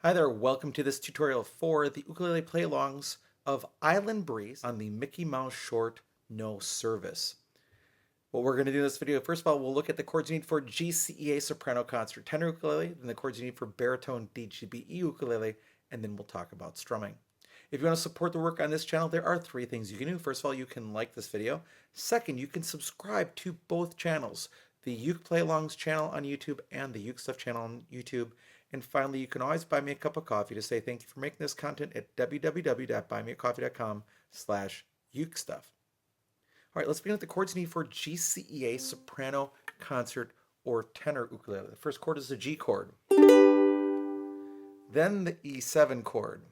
Hi there, welcome to this tutorial for the ukulele play-alongs of Island Breeze on the Mickey Mouse short No Service. What we're going to do in this video, first of all, we'll look at the chords you need for GCEA soprano concert tenor ukulele, then the chords you need for baritone DGBE ukulele, and then we'll talk about strumming. If you want to support the work on this channel, there are three things you can do. First of all, you can like this video. Second, you can subscribe to both channels, the Uke Play-Alongs channel on YouTube and the UkeStuff channel on YouTube. And finally, you can always buy me a cup of coffee to say thank you for making this content at www.buymeacoffee.com/UkeStuff. All right, let's begin with the chords you need for GCEA soprano concert or tenor ukulele. The first chord is the G chord, then the E7 chord.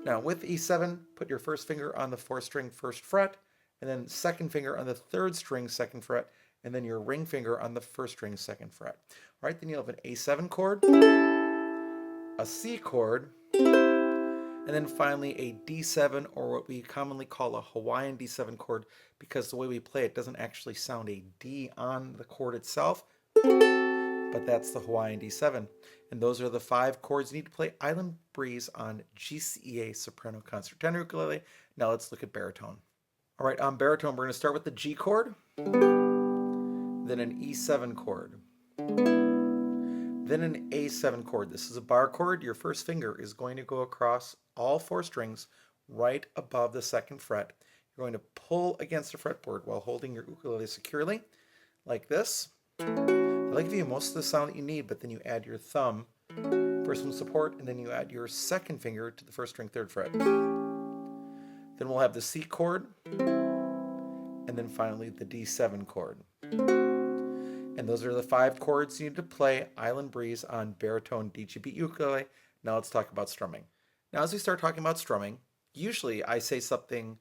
Now with E7, put your first finger on the 4th-string 1st fret, and then second finger on the 3rd string 2nd fret, and then your ring finger on the 1st string 2nd fret. All right, then you'll have an A7 chord, a C chord, and then finally a D7, or what we commonly call a Hawaiian D7 chord, because the way we play it doesn't actually sound a D on the chord itself, but that's the Hawaiian D7. And those are the 5 chords you need to play Island Breeze on GCEA soprano concert tenor ukulele. Now let's look at baritone. All right, on baritone, we're going to start with the G chord, then an E7 chord, then an A7 chord. This is a bar chord. Your first finger is going to go across all 4 strings right above the 2nd fret. You're going to pull against the fretboard while holding your ukulele securely, like this. I like to give you most of the sound that you need, but then you add your thumb for some support, and then you add your second finger to the 1st string 3rd fret. Then we'll have the C chord, and then finally the D7 chord. And those are the 5 chords you need to play Island Breeze on baritone DGBE ukulele. Now let's talk about strumming. Now as we start talking about strumming, usually I say something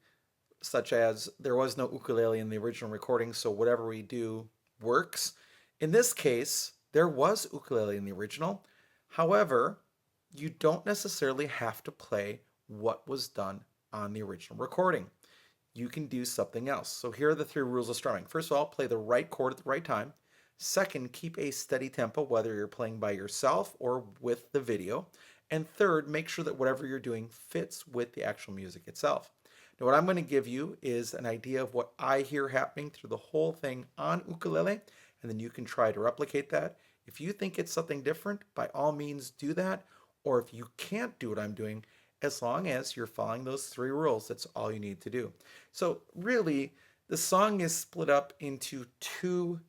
such as, there was no ukulele in the original recording, so whatever we do works. In this case, there was ukulele in the original. However, you don't necessarily have to play what was done on the original recording. You can do something else. So here are the 3 rules of strumming. First of all, play the right chord at the right time. Second, keep a steady tempo, whether you're playing by yourself or with the video. And third, make sure that whatever you're doing fits with the actual music itself. Now what I'm going to give you is an idea of what I hear happening through the whole thing on ukulele, and then you can try to replicate that. If you think it's something different, by all means do that. Or if you can't do what I'm doing, as long as you're following those 3 rules, that's all you need to do. So really, the song is split up into 2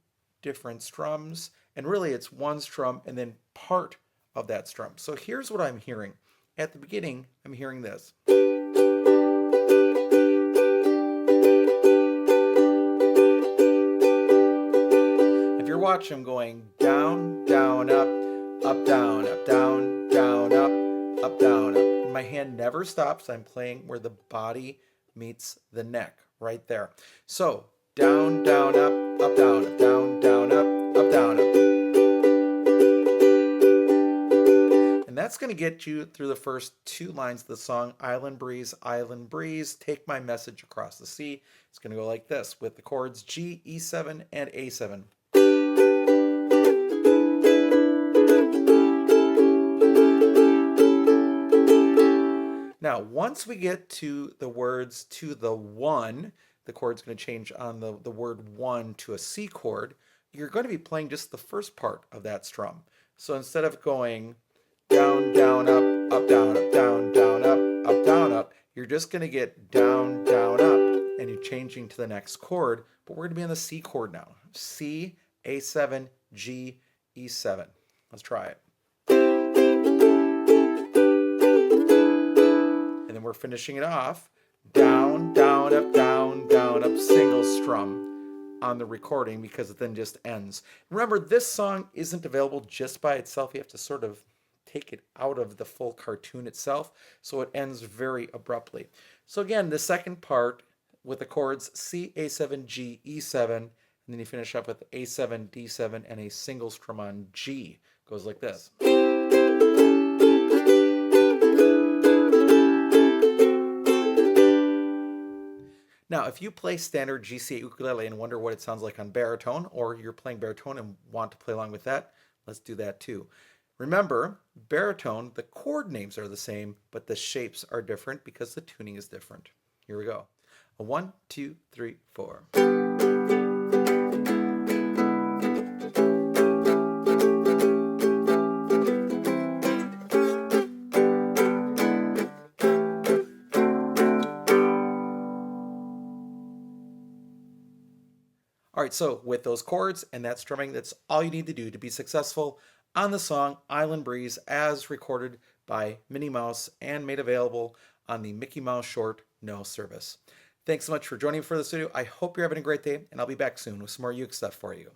different strums, and really it's 1 strum and then part of that strum. So here's what I'm hearing. At the beginning, I'm hearing this. If you're watching, I'm going down, down, up, down, up, down, down, up, down, up. And my hand never stops. I'm playing where the body meets the neck, right there. So down, down, up, down, up, down, down, up, down, up. And that's going to get you through the first 2 lines of the song, Island Breeze, take my message across the sea. It's going to go like this with the chords G, E7, and A7. Now, once we get to the words to the 1, the chord's going to change on the word 1 to a C chord. You're going to be playing just the first part of that strum. So instead of going down, down, up, down, up, down, down, up, down, up, you're just going to get down, down, up, and you're changing to the next chord. But we're going to be on the C chord now. C, A7, G, E7. Let's try it. And then we're finishing it off down, down, up, single strum on the recording, because it then just ends. Remember, this song isn't available just by itself. You have to sort of take it out of the full cartoon itself, so it ends very abruptly. So again, the second part with the chords C, A7, G, E7, and then you finish up with A7, D7, and a single strum on G. Goes like this. Now, if you play standard GCEA ukulele and wonder what it sounds like on baritone, or you're playing baritone and want to play along with that, let's do that too. Remember, baritone, the chord names are the same, but the shapes are different because the tuning is different. Here we go. A 1, 2, 3, 4. All right, so with those chords and that strumming, that's all you need to do to be successful on the song Island Breeze as recorded by Minnie Mouse and made available on the Mickey Mouse Short No service. Thanks so much for joining me for this video. I hope you're having a great day, and I'll be back soon with some more Uke stuff for you.